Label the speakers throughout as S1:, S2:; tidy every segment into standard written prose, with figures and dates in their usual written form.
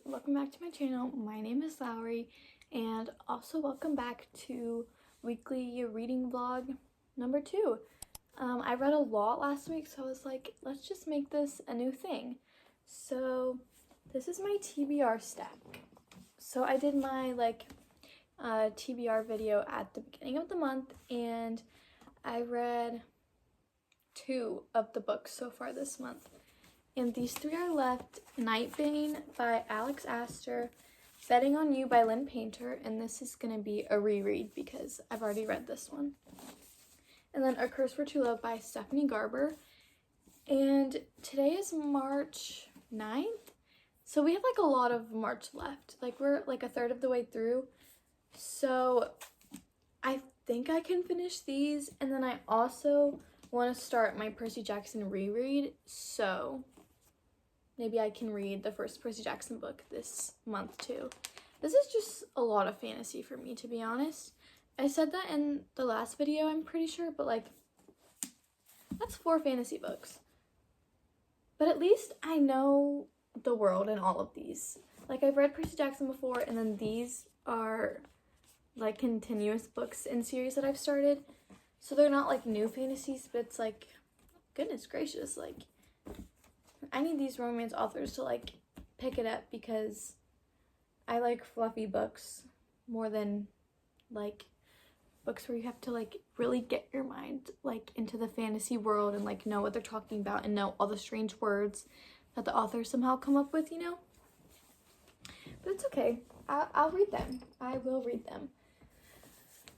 S1: welcome back to my channel. My name is Lowry, and also welcome back to weekly reading vlog number 2. I read a lot last week, so I was like, let's just make this a new thing. So this is my TBR stack. So I did my TBR video at the beginning of the month, and I read 2 of the books so far this month. And these 3 are left: Nightbane by Alex Astor, Betting on You by Lynn Painter, and this is going to be a reread because I've already read this one. And then A Curse for True Love by Stephanie Garber. And today is March 9th, so we have a lot of March left. We're a third of the way through, so I think I can finish these. And then I also want to start my Percy Jackson reread, so maybe I can read the first Percy Jackson book this month too. This is just a lot of fantasy for me, to be honest. I said that in the last video, I'm pretty sure, but that's 4 fantasy books. But at least I know the world in all of these. I've read Percy Jackson before, and then these are continuous books in series that I've started. So they're not new fantasies, but it's goodness gracious, I need these romance authors to pick it up because I like fluffy books more than books where you have to really get your mind into the fantasy world and know what they're talking about and know all the strange words that the authors somehow come up with, But it's okay. I'll read them. I will read them.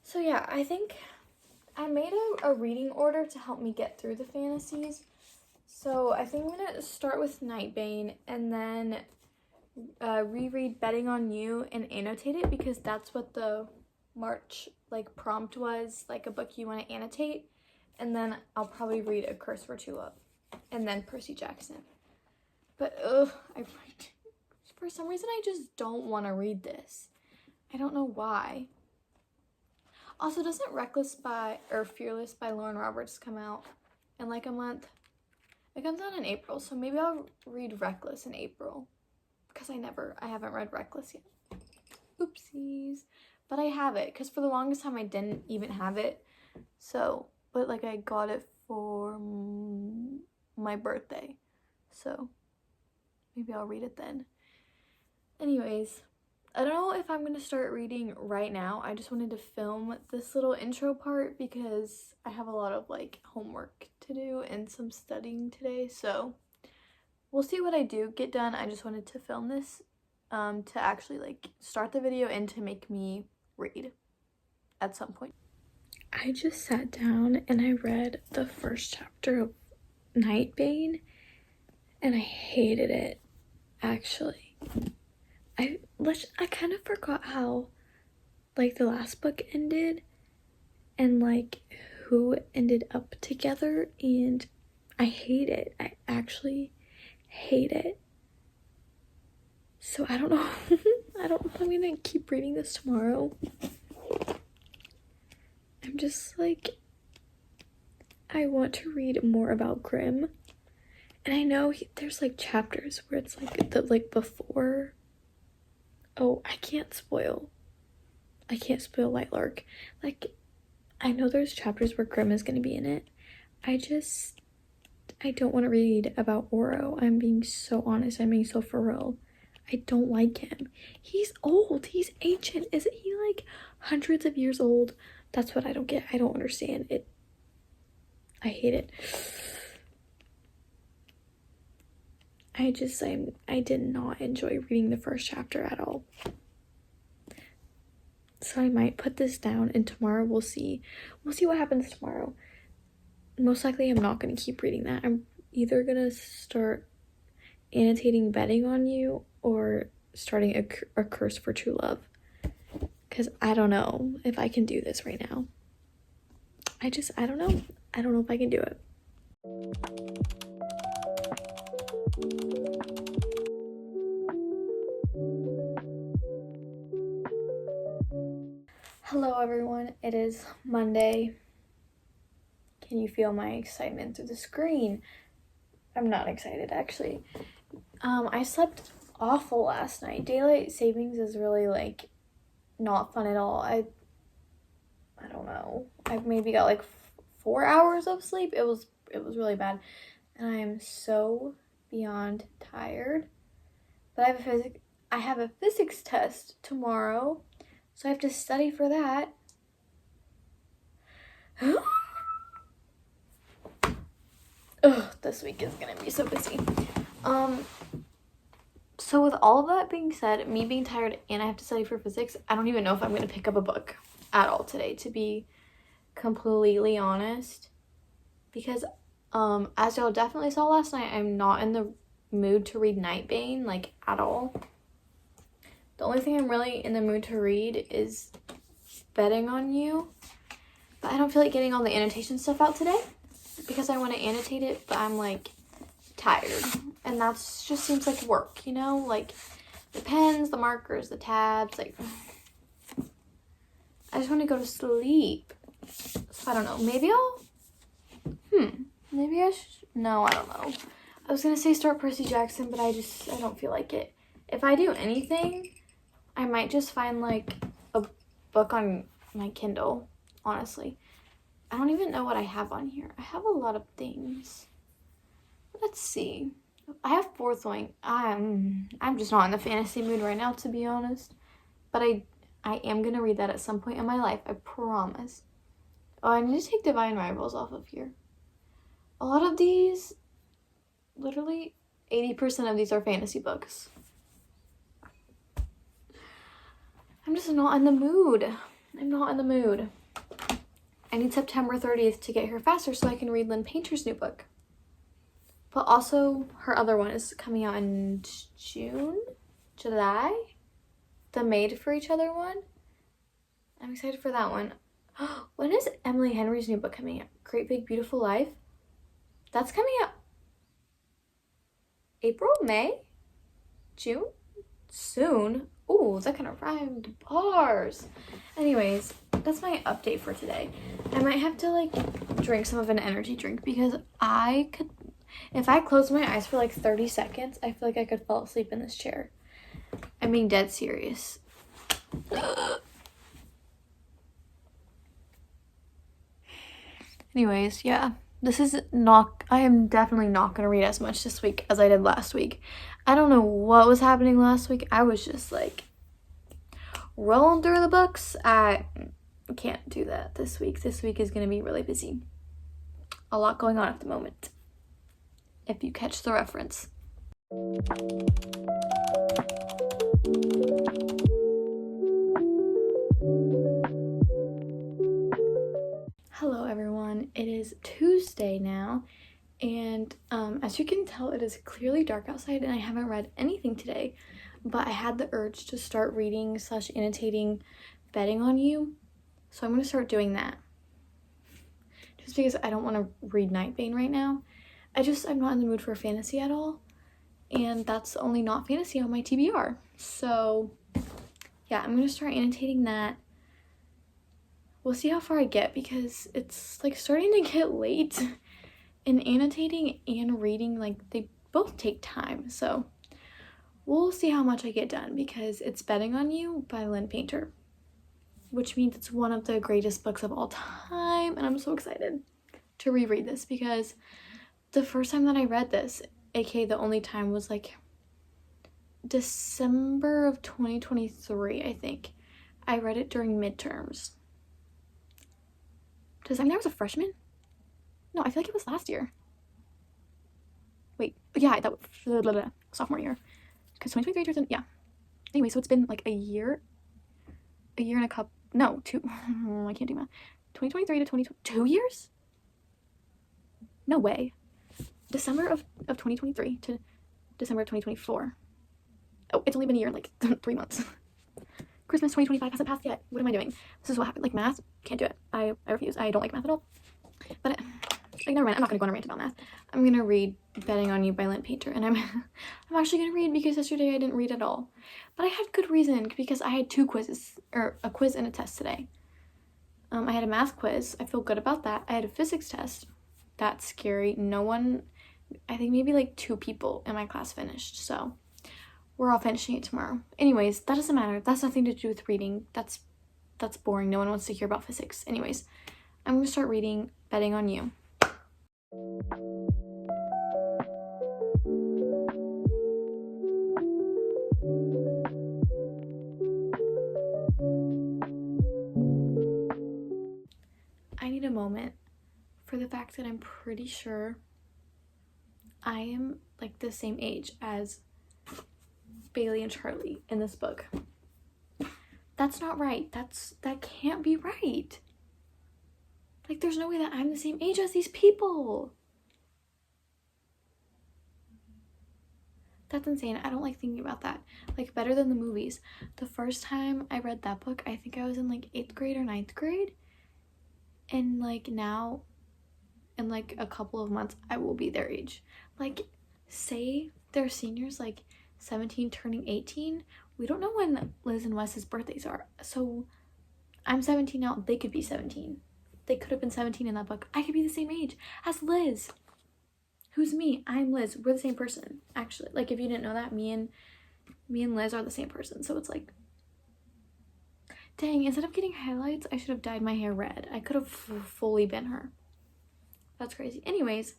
S1: So yeah, I think I made a reading order to help me get through the fantasies. So I think I'm going to start with Nightbane and then reread Betting on You and annotate it because that's what the March prompt was, a book you want to annotate. And then I'll probably read A Curse for True Love and then Percy Jackson. But for some reason I just don't want to read this. I don't know why. Also, doesn't Fearless by Lauren Roberts come out in a month? It comes out in April, so maybe I'll read Reckless in April because I haven't read Reckless yet. Oopsies. But I have it because for the longest time I didn't even have it. So, but I got it for my birthday. So, maybe I'll read it then. Anyways, I don't know if I'm going to start reading right now. I just wanted to film this little intro part because I have a lot of homework to do and some studying today. So we'll see what I do get done. I just wanted to film this to actually start the video and to make me read at some point. I just sat down and I read the first chapter of Nightbane and I hated it, actually. I kind of forgot how the last book ended and who ended up together, and I hate it. I actually hate it. So I don't know. I don't know if I'm gonna keep reading this tomorrow. I'm just I want to read more about Grimm, and I know there's chapters where it's the before. Oh, I can't spoil Lightlark. I know there's chapters where Grimm is going to be in it. I don't want to read about Oro. I'm being so honest. I'm being so for real. I don't like him. He's old. He's ancient. Isn't he hundreds of years old? That's what I don't get. I don't understand it. I hate it. I did not enjoy reading the first chapter at all. So I might put this down and tomorrow we'll see what happens tomorrow. Most likely I'm not going to keep reading that. I'm either going to start annotating Betting on You or starting a Curse for True Love. Because I don't know if I can do this right now. I don't know. I don't know if I can do it. Hello everyone, it is Monday. Can you feel my excitement through the screen? I'm not excited actually. I slept awful last night. Daylight savings is really like not fun at all. I don't know. I maybe got like 4 hours of sleep. It was really bad, and I am so beyond tired. But I have a physics test tomorrow, so I have to study for that. Ugh, this week is gonna be so busy. So with all of that being said, me being tired and I have to study for physics, I don't even know if I'm gonna pick up a book at all today, to be completely honest. Because as y'all definitely saw last night, I'm not in the mood to read Nightbane, like, at all. The only thing I'm really in the mood to read is Betting on You. But I don't feel like getting all the annotation stuff out today because I want to annotate it, but I'm like tired. And that just seems like work, you know? Like the pens, the markers, the tabs, like I just want to go to sleep. So I don't know. Maybe maybe I should. No, I don't know. I was going to say start Percy Jackson, but I don't feel like it. If I do anything, I might just find like a book on my Kindle, honestly. I don't even know what I have on here. I have a lot of things. Let's see. I have Fourth Wing. I'm just not in the fantasy mood right now, to be honest. But I am going to read that at some point in my life. I promise. Oh, I need to take Divine Rivals off of here. A lot of these, literally 80% of these are fantasy books. I'm just not in the mood. I'm not in the mood. I need September 30th to get here faster so I can read Lynn Painter's new book. But also, her other one is coming out in July? The Made for Each Other one? I'm excited for that one. When is Emily Henry's new book coming out? Great Big Beautiful Life? That's coming out April? May? June? Soon? Ooh, that kind of rhymed. Bars. Anyways, that's my update for today. I might have to like drink some of an energy drink because if I close my eyes for like 30 seconds, I feel like I could fall asleep in this chair. I'm being dead serious. Anyways, yeah. I am definitely not going to read as much this week as I did last week. I don't know what was happening last week. I was just like rolling through the books. I can't do that this week. This week is going to be really busy. A lot going on at the moment, if you catch the reference. Hello everyone, it is Tuesday now, and as you can tell, it is clearly dark outside and I haven't read anything today, but I had the urge to start reading / annotating Betting on You, so I'm going to start doing that. Just because I don't want to read Nightbane right now. I'm not in the mood for fantasy at all, and that's only not fantasy on my TBR. So yeah, I'm going to start annotating that. We'll see how far I get because it's like starting to get late, and annotating and reading, like, they both take time. So we'll see how much I get done because it's Betting on You by Lynn Painter, which means it's one of the greatest books of all time, and I'm so excited to reread this because the first time that I read this, aka the only time, was like December of 2023, I think. I read it during midterms. Does that mean I was a freshman? No, I feel like it was last year. Wait, yeah, that was sophomore year. Because 2023 turns in, yeah. Anyway, so it's been like a year and a couple, no, 2, I can't do math. 2023 to 2022, 2 years? No way. December of 2023 to December of 2024. Oh, it's only been a year and like 3 months. Christmas 2025 hasn't passed yet. What am I doing? This is what happened. Like, math, can't do it. I refuse. I don't like math at all. But like, never mind. I'm not gonna go on a rant about math. I'm gonna read Betting on You by Lynn Painter, and I'm actually gonna read because yesterday I didn't read at all. But I had good reason because I had 2 quizzes, or a quiz and a test today. I had a math quiz. I feel good about that. I had a physics test. That's scary. No one, I think maybe like 2 people in my class finished. So we're all finishing it tomorrow. Anyways, that doesn't matter. That's nothing to do with reading. That's boring. No one wants to hear about physics. Anyways, I'm gonna start reading Betting on You. I need a moment for the fact that I'm pretty sure I am like the same age as Bailey and Charlie in this book. That's not right. That can't be right. Like, there's no way that I'm the same age as these people. That's insane. I don't like thinking about that. Like, better than the movies. The first time I read that book, I think I was in like 8th grade or 9th grade. And like now, in like a couple of months, I will be their age. Like, say they're seniors, like 17 turning 18. We don't know when Liz and Wes's birthdays are. So I'm 17 now. They could be 17. They could have been 17 in that book. I could be the same age as Liz. Who's me? I'm Liz. We're the same person, actually. Like, if you didn't know that, me and Liz are the same person. So it's like, dang, instead of getting highlights, I should have dyed my hair red. I could have fully been her. That's crazy. Anyways,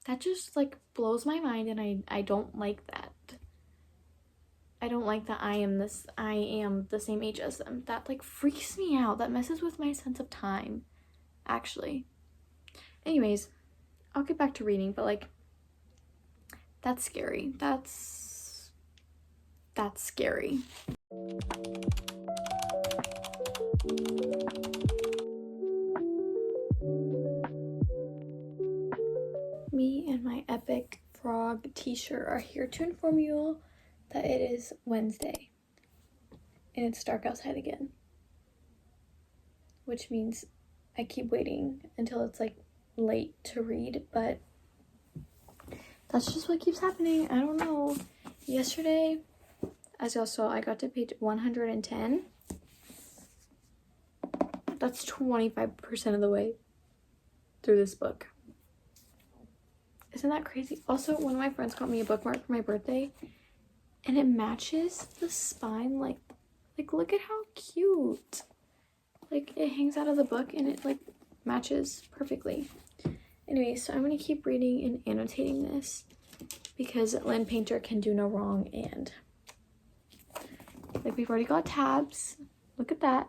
S1: that just like blows my mind, and I don't like that. I don't like that I am the same age as them. That like freaks me out. That messes with my sense of time, actually. Anyways, I'll get back to reading, but like, that's scary. That's scary. Me and my epic frog t-shirt are here to inform you all that it is Wednesday and it's dark outside again, which means I keep waiting until it's like late to read, but that's just what keeps happening. I don't know. Yesterday, as y'all saw, I got to page 110. That's 25% of the way through this book. Isn't that crazy? Also, one of my friends got me a bookmark for my birthday, and it matches the spine. Like look at how cute. Like, it hangs out of the book and it like matches perfectly. Anyway, so I'm gonna keep reading and annotating this because Lynn Painter can do no wrong. And like, we've already got tabs. Look at that.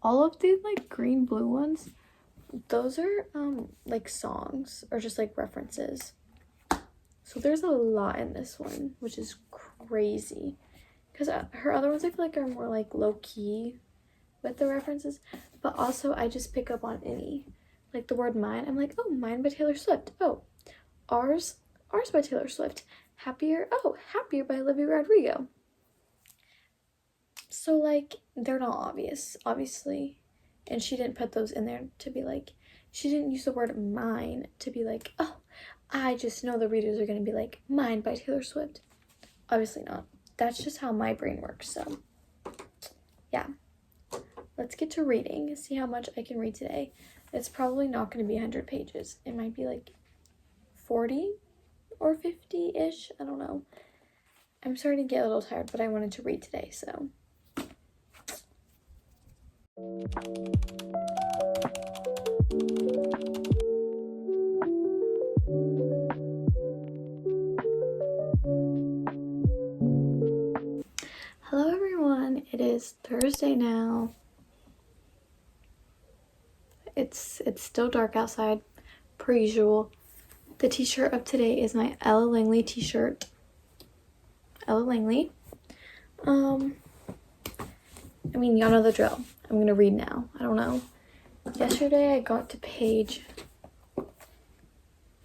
S1: All of the like green blue ones, those are like songs or just like references. So there's a lot in this one, which is crazy, because her other ones I feel like are more like low-key with the references, but also I just pick up on any, like the word mine, I'm like, oh, Mine by Taylor Swift. Oh, ours by Taylor Swift. Happier, oh, Happier by Olivia Rodrigo. So like, they're not obvious, obviously, and she didn't put those in there to be like, she didn't use the word mine to be like, oh, I just know the readers are going to be like, Mine by Taylor Swift. Obviously not. That's just how my brain works. So yeah, let's get to reading, see how much I can read today. It's probably not going to be 100 pages. It might be like 40 or 50-ish. I don't know. I'm starting to get a little tired, but I wanted to read today, so. Hello everyone, it is Thursday now. It's still dark outside, per usual. The t-shirt of today is my Ella Langley t-shirt. Ella Langley. I mean, y'all know the drill. I'm gonna read now. I don't know. Yesterday I got to page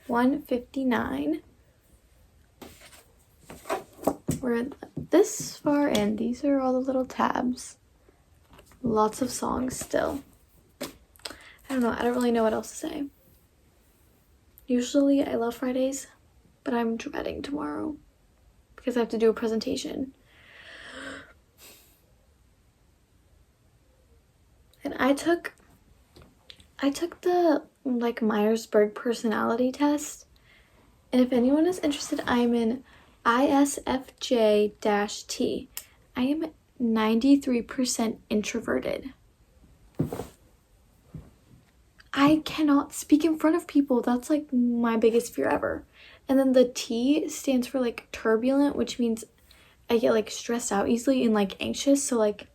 S1: 159. We're this far in. These are all the little tabs. Lots of songs still. I don't know. I don't really know what else to say. Usually I love Fridays, but I'm dreading tomorrow because I have to do a presentation. And I took the like Myers-Briggs personality test. And if anyone is interested, I'm in ISFJ-T. I am 93% introverted. I cannot speak in front of people. That's like my biggest fear ever. And then the T stands for like turbulent, which means I get like stressed out easily and like anxious. So like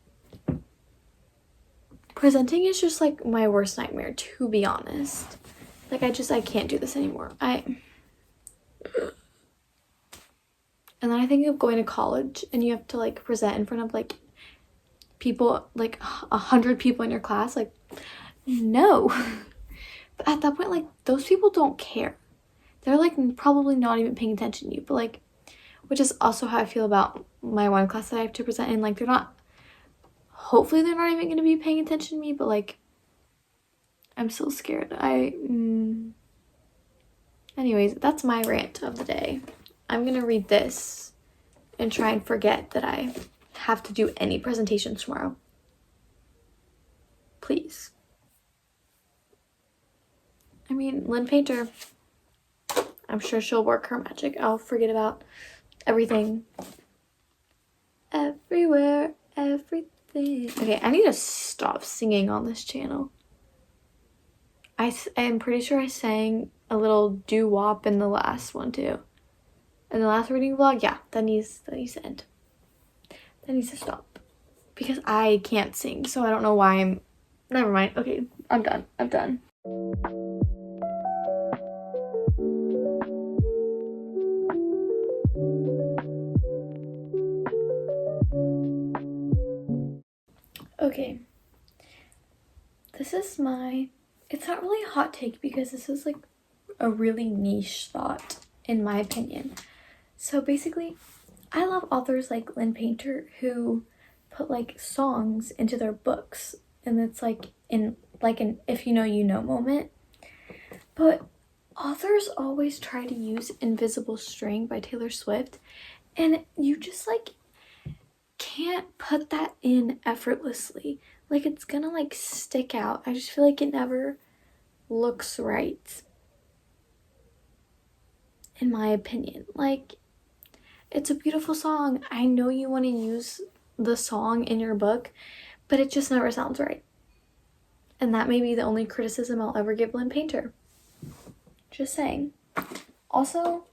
S1: presenting is just like my worst nightmare, to be honest. Like I can't do this anymore. And then I think of going to college and you have to like present in front of like people, like 100 people in your class. Like, no. But at that point, like those people don't care. They're like probably not even paying attention to you. But like, which is also how I feel about my one class that I have to present in. Like hopefully they're not even going to be paying attention to me. But like, I'm still scared. Anyways, that's my rant of the day. I'm going to read this and try and forget that I have to do any presentations tomorrow. Please. I mean, Lynn Painter, I'm sure she'll work her magic. I'll forget about everything. Everywhere, everything. Okay, I need to stop singing on this channel. I'm pretty sure I sang a little doo-wop in the last one too. In the last reading vlog, yeah, that needs to end. That needs to stop. Because I can't sing, so I don't know why I'm... Never mind. Okay, I'm done. Okay. This is it's not really a hot take because this is like a really niche thought in my opinion. So basically, I love authors like Lynn Painter who put like songs into their books, and it's like in like an if you know you know moment. But authors always try to use Invisible String by Taylor Swift, and you just like can't put that in effortlessly. Like it's gonna like stick out. I just feel like it never looks right, in my opinion. Like, it's a beautiful song. I know you want to use the song in your book, but it just never sounds right. And that may be the only criticism I'll ever give Lynn Painter. Just saying. Also,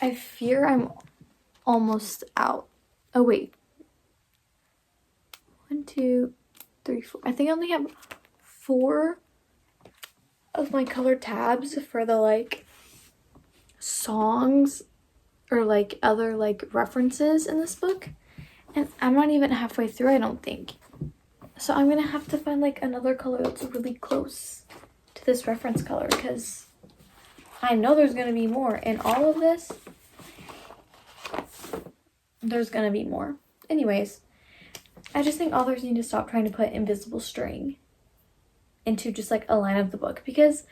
S1: I fear I'm almost out. Oh wait. 1, 2, 3, 4. I think I only have 4 of my colored tabs for the like songs or like other like references in this book, and I'm not even halfway through, I don't think. So I'm gonna have to find like another color that's really close to this reference color, because I know there's gonna be more in all of this. There's gonna be more. Anyways, I just think authors need to stop trying to put invisible string into just like a line of the book, because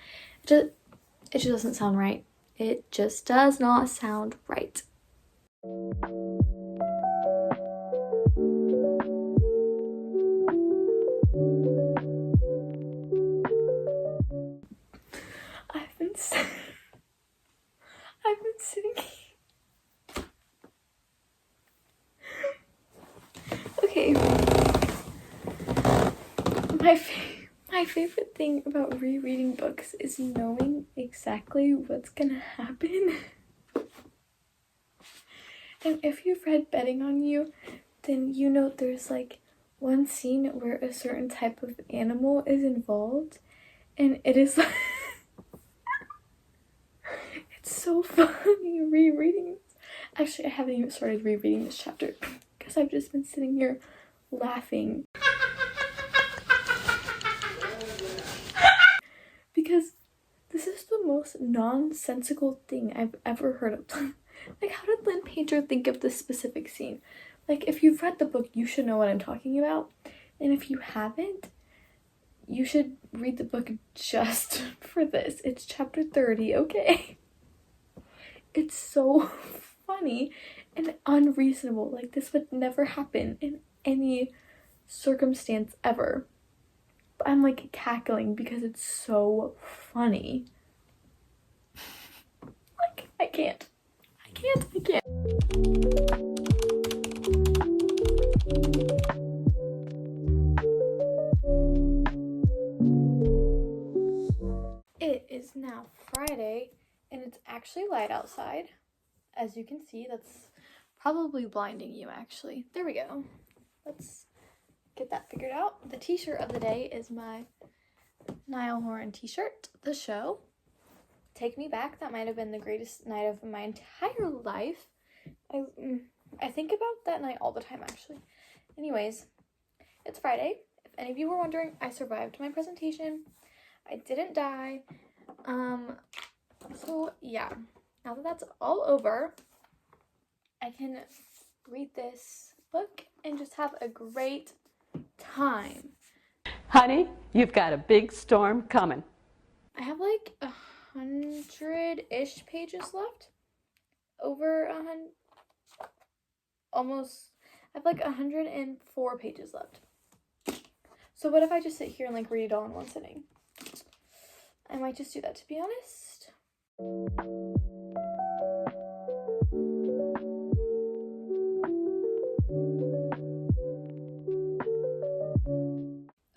S1: it just doesn't sound right. It just does not sound right. I've been sitting. Okay. My favorite thing about rereading books is knowing exactly what's gonna happen. And if you've read Betting on You, then you know there's like one scene where a certain type of animal is involved, and it is like it's so funny rereading this. Actually, I haven't even started rereading this chapter because I've just been sitting here laughing. Because this is the most nonsensical thing I've ever heard of. Like, how did Lynn Painter think of this specific scene? Like, if you've read the book, you should know what I'm talking about. And if you haven't, you should read the book just for this. It's chapter 30, okay? It's so funny and unreasonable. Like, this would never happen in any circumstance ever. But I'm like cackling because it's so funny. Like, I can't. I can't. It is now Friday, and it's actually light outside. As you can see, that's probably blinding you, actually. There we go. Let's get that figured out. The t-shirt of the day is my Niall Horan t-shirt, The Show. Take Me Back. That might have been the greatest night of my entire life. I think about that night all the time, actually. Anyways, it's Friday. If any of you were wondering, I survived my presentation. I didn't die. So yeah, now that that's all over, I can read this book and just have a great time.
S2: Honey, you've got a big storm coming.
S1: I have like 100-ish pages left. Over 100, almost, I have like 104 pages left. So what if I just sit here and like read it all in one sitting? I might just do that, to be honest.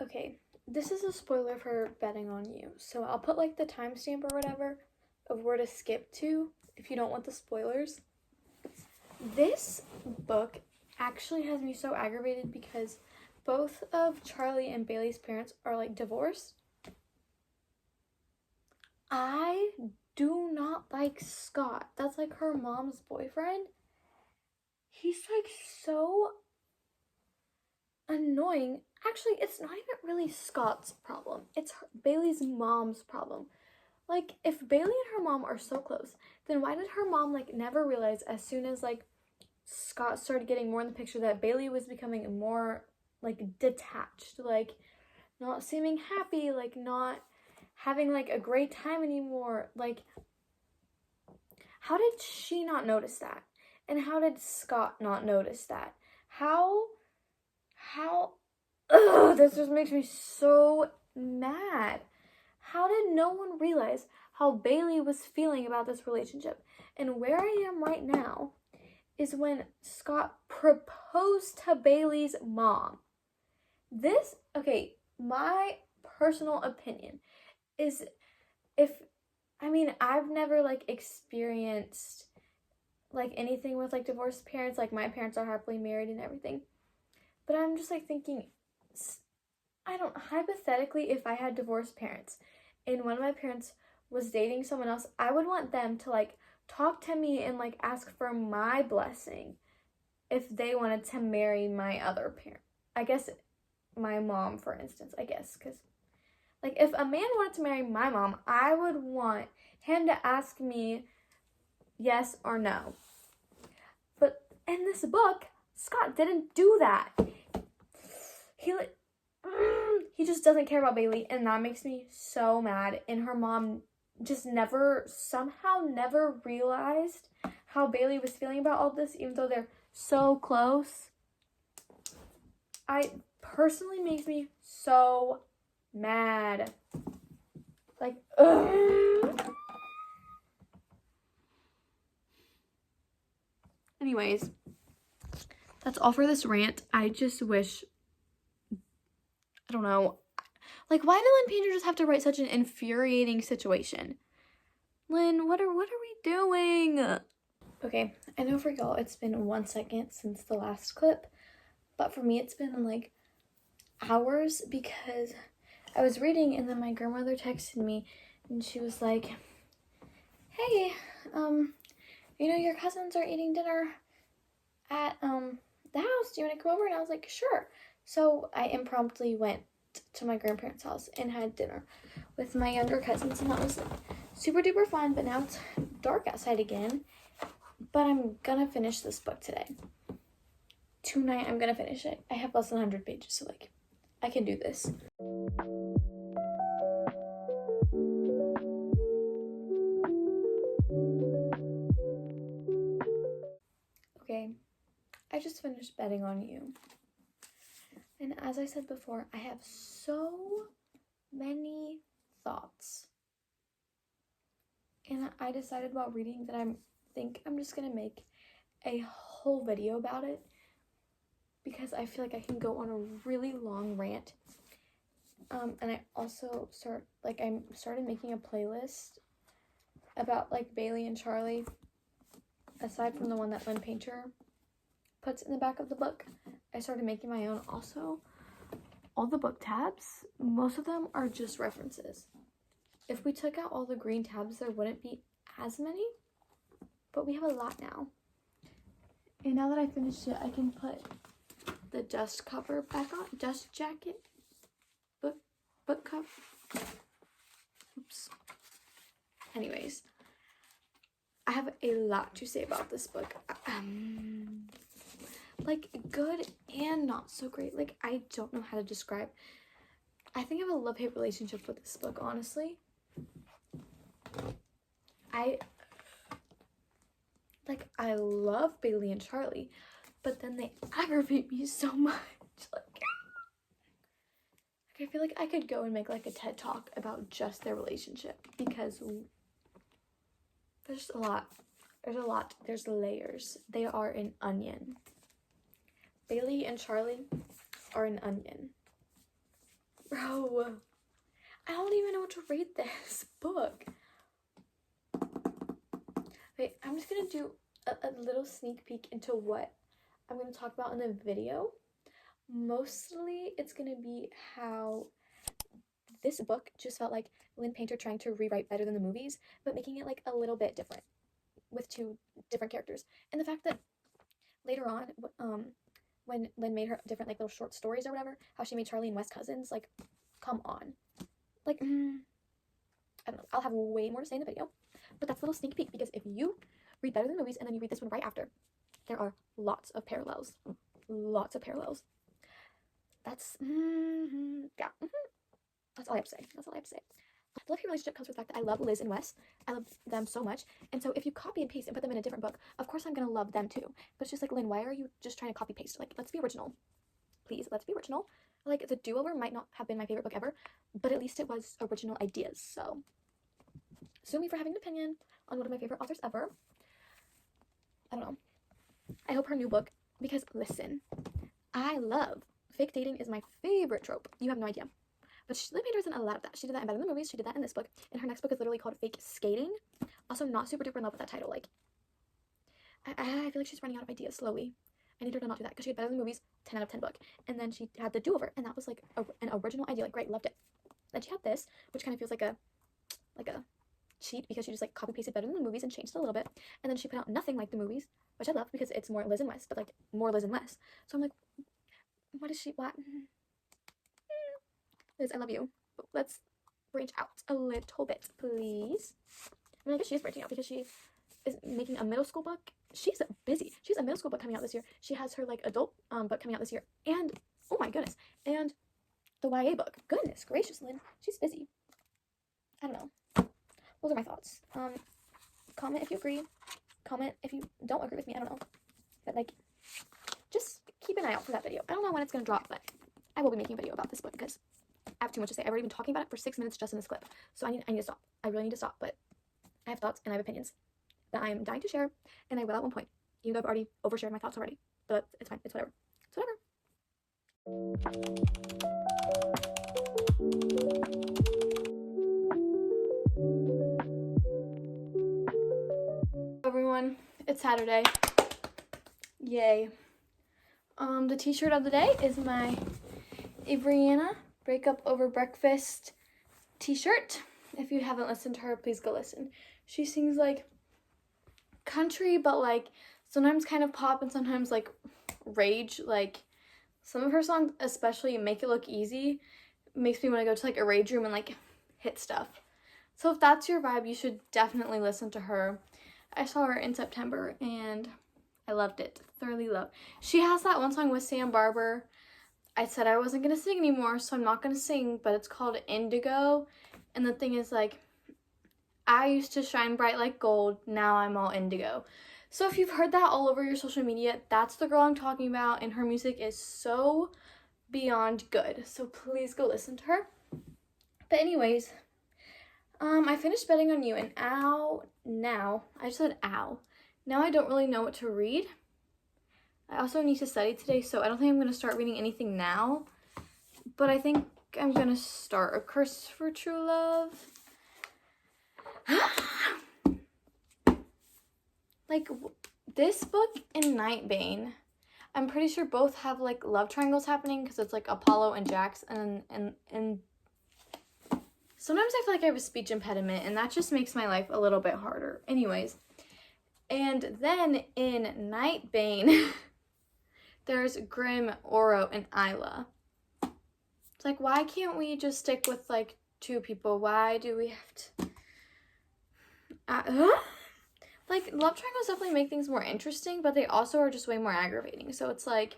S1: Okay, this is a spoiler of her betting on you. So I'll put like the timestamp or whatever of where to skip to if you don't want the spoilers. This book actually has me so aggravated because both of Charlie and Bailey's parents are like divorced. I do not like Scott. That's like her mom's boyfriend. He's like so annoying. Actually, it's not even really Scott's problem. It's Bailey's mom's problem. Like, if Bailey and her mom are so close, then why did her mom like never realize as soon as like Scott started getting more in the picture that Bailey was becoming more like detached, like not seeming happy, like not having like a great time anymore? Like, how did she not notice that? And how did Scott not notice that? How this just makes me so mad. How did no one realize how Bailey was feeling about this relationship? And where I am right now is when Scott proposed to Bailey's mom. This, okay, my personal opinion is I've never like experienced like anything with like divorced parents. Like, my parents are happily married and everything. But I'm just like thinking, hypothetically, if I had divorced parents and one of my parents was dating someone else, I would want them to like talk to me and like ask for my blessing if they wanted to marry my other parent. I guess my mom, for instance, because like if a man wanted to marry my mom, I would want him to ask me yes or no. But in this book, Scott didn't do that. He just doesn't care about Bailey, and that makes me so mad. And her mom just somehow never realized how Bailey was feeling about all this, even though they're so close. Personally makes me so mad. Like, Anyways, that's all for this rant. I just wish, I don't know, like, why did Lynn Painter just have to write such an infuriating situation? Lynn, what are we doing? Okay, I know for y'all it's been 1 second since the last clip, but for me it's been like hours because I was reading and then my grandmother texted me and she was like, hey, your cousins are eating dinner at the house. Do you want to come over? And I was like, sure. So I impromptu went to my grandparents' house and had dinner with my younger cousins, and that was super duper fun. But now it's dark outside again, but I'm gonna finish this book today. Tonight I'm gonna finish it. I have less than 100 pages, so like I can do this. Okay, I just finished betting on you. And as I said before, I have so many thoughts. And I decided while reading that I'm think I'm just gonna make a whole video about it because I feel like I can go on a really long rant. And I also I started making a playlist about like Bailey and Charlie, aside from the one that Lynn Painter puts in the back of the book. I started making my own also. All the book tabs, most of them are just references. If we took out all the green tabs, there wouldn't be as many, but we have a lot now. And now that I finished it, I can put the dust cover back on, dust jacket, book cover. Oops. Anyways, I have a lot to say about this book. Like, good and not so great. Like, I don't know how to describe. I think I have a love-hate relationship with this book, honestly. I love Bailey and Charlie, but then they aggravate me so much. Like I feel like I could go and make like a TED Talk about just their relationship because there's a lot. There's layers. They are an onion. Bailey and Charlie are an onion. Bro, I don't even know what to rate this book. Wait, I'm just gonna do a little sneak peek into what I'm gonna talk about in the video. Mostly, it's gonna be how this book just felt like Lynn Painter trying to rewrite Better Than the Movies, but making it like a little bit different with two different characters. And the fact that later on, when Lynn made her different like little short stories or whatever, how she made Charlie and Wes cousins, like, come on. Like, I don't know. I'll have way more to say in the video, but that's a little sneak peek because if you read Better Than the Movies and then you read this one right after, there are lots of parallels. Lots of parallels. That's, yeah. That's all I have to say. That's all I have to say. The love-hate relationship comes from the fact that I love Liz and Wes. I love them so much. And so if you copy and paste and put them in a different book, of course I'm going to love them too. But it's just like, Lynn, why are you just trying to copy paste? Like, let's be original. Please, let's be original. Like, The Do-Over might not have been my favorite book ever, but at least it was original ideas. So, sue me for having an opinion on one of my favorite authors ever. I don't know. I hope her new book, because listen, I love fake dating is my favorite trope. You have no idea. But Lynn Painter's in a lot of that. She did that in Better Than the Movies. She did that in this book. And her next book is literally called Fake Skating. Also, not super duper in love with that title. Like, I feel like she's running out of ideas slowly. I need her to not do that because she had Better Than the Movies, 10 out of 10 book. And then she had The Do-Over, and that was like an original idea. Like, great, loved it. Then she had this, which kind of feels like a cheat because she just like copy pasted Better Than the Movies and changed it a little bit. And then she put out Nothing Like the Movies, which I love because it's more Liz and Wes, but like more Liz and Wes. So I'm like, what is she? What? Liz, I love you. But let's branch out a little bit, please. I mean, I guess she is branching out because she is making a middle school book. She's busy. She has a middle school book coming out this year. She has her like adult book coming out this year, and oh my goodness, and the YA book. Goodness gracious, Lynn, she's busy. I don't know. Those are my thoughts. Comment if you agree. Comment if you don't agree with me. I don't know, but like, just keep an eye out for that video. I don't know when it's gonna drop, but I will be making a video about this book because I have too much to say. I've already been talking about it for 6 minutes just in this clip, so I need to stop. I really need to stop, but I have thoughts and I have opinions that I am dying to share, and I will at one point, even though I've already overshared my thoughts already, but it's fine. It's whatever. It's whatever. Everyone, it's Saturday. Yay. The t-shirt of the day is my Avriana Break Up Over Breakfast t-shirt. If you haven't listened to her, please go listen. She sings like country, but like sometimes kind of pop and sometimes like rage. Like some of her songs, especially Make It Look Easy, makes me want to go to like a rage room and like hit stuff. So if that's your vibe, you should definitely listen to her. I saw her in September and I loved it. Thoroughly loved. She has that one song with Sam Barber. I said I wasn't going to sing anymore, so I'm not going to sing, but it's called Indigo. And the thing is, like, I used to shine bright like gold, now I'm all indigo. So if you've heard that all over your social media, that's the girl I'm talking about, and her music is so beyond good. So please go listen to her. But anyways, I finished Betting on You, and now, I just said ow. now I don't really know what to read. I also need to study today, so I don't think I'm going to start reading anything now. But I think I'm going to start A Curse for True Love. Like, this book and Nightbane, I'm pretty sure both have, like, love triangles happening because it's, like, Apollo and Jax. And sometimes I feel like I have a speech impediment, and that just makes my life a little bit harder. Anyways. And then in Nightbane, there's Grimm, Oro, and Isla. It's like, why can't we just stick with, like, 2 people? Why do we have to... Like, love triangles definitely make things more interesting, but they also are just way more aggravating. So it's like,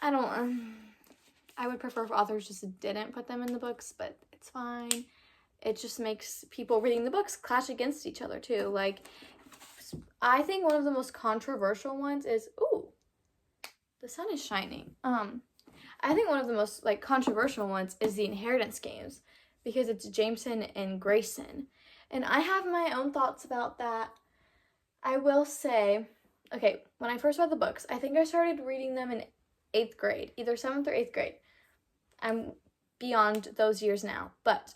S1: I don't... I would prefer if authors just didn't put them in the books, but it's fine. It just makes people reading the books clash against each other, too. Like, I think one of the most controversial ones is... Ooh, the sun is shining. I think one of the most, like, controversial ones is the Inheritance Games, because it's Jameson and Grayson. And I have my own thoughts about that. I will say, okay, when I first read the books, I think I started reading them in 8th grade, either 7th or 8th grade. I'm beyond those years now. But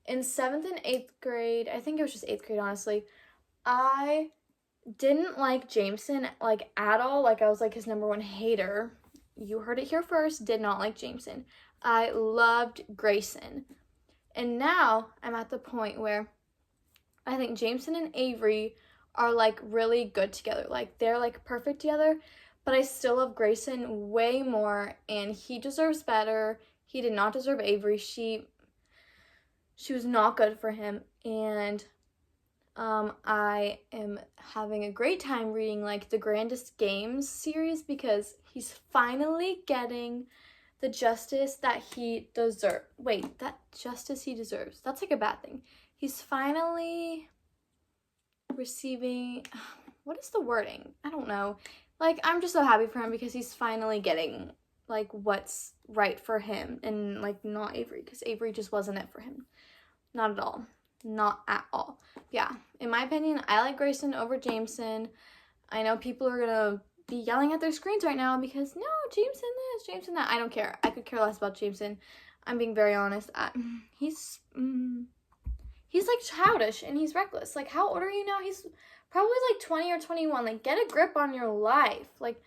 S1: in 7th and 8th grade, I think it was just 8th grade, honestly, I didn't like Jameson, like, at all. Like, I was, like, his number 1 hater. You heard it here first, did not like Jameson. I loved Grayson. And now I'm at the point where I think Jameson and Avery are, like, really good together. Like, they're, like, perfect together. But I still love Grayson way more, and he deserves better. He did not deserve Avery. She was not good for him. And I am having a great time reading, like, the Grandest Games series because he's finally getting the justice that he deserves. Wait, that justice he deserves. That's, like, a bad thing. He's finally receiving... What is the wording? I don't know. Like, I'm just so happy for him because he's finally getting, like, what's right for him and, like, not Avery, because Avery just wasn't it for him. Not at all. Not at all. Yeah, in my opinion, I like Grayson over Jameson. I know people are gonna be yelling at their screens right now because, no, Jameson this, Jameson that. I don't care. I could care less about Jameson. I'm being very honest. He's like childish and he's reckless. Like, how old are you now? He's probably like 20 or 21. Like, get a grip on your life. Like,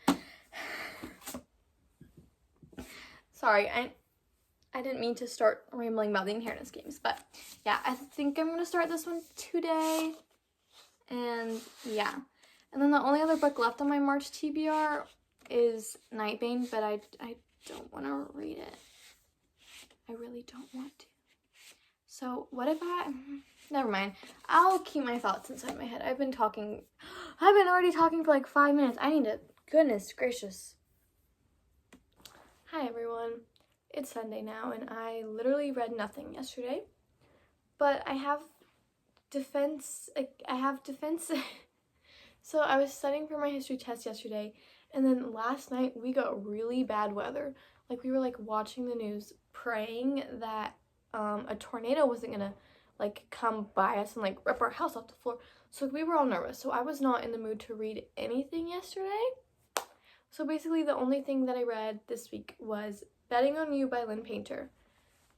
S1: sorry, I didn't mean to start rambling about the Inheritance Games, but yeah, I think I'm gonna start this one today. And yeah, and then the only other book left on my March TBR is Nightbane, but I don't want to read it. I really don't want to. So what if never mind. I'll keep my thoughts inside my head. I've been already talking for like 5 minutes. I need to, goodness gracious. Hi everyone. It's Sunday now and I literally read nothing yesterday. But I have defense. So I was studying for my history test yesterday, and then last night we got really bad weather. Like, we were like watching the news, praying that a tornado wasn't gonna like come by us and like rip our house off the floor. So we were all nervous. So I was not in the mood to read anything yesterday. So basically the only thing that I read this week was Betting on You by Lynn Painter,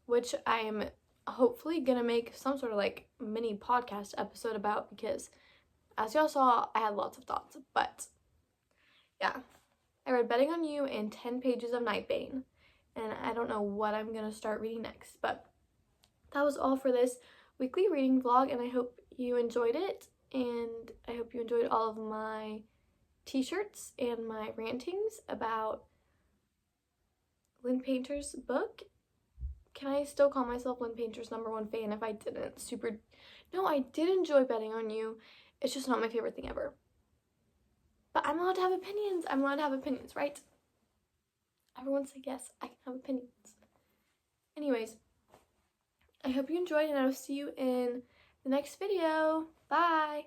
S1: which I am hopefully gonna make some sort of like mini podcast episode about because as y'all saw, I had lots of thoughts. But yeah, I read Betting on You and 10 pages of Nightbane, and I don't know what I'm gonna start reading next, but that was all for this weekly reading vlog, and I hope you enjoyed it, and I hope you enjoyed all of my t-shirts and my rantings about Lynn Painter's book. Can I still call myself Lynn Painter's #1 fan if I didn't? No, I did enjoy Betting on You. It's just not my favorite thing ever. But I'm allowed to have opinions. I'm allowed to have opinions, right? Everyone say yes, I can have opinions. Anyways, I hope you enjoyed, and I will see you in the next video. Bye!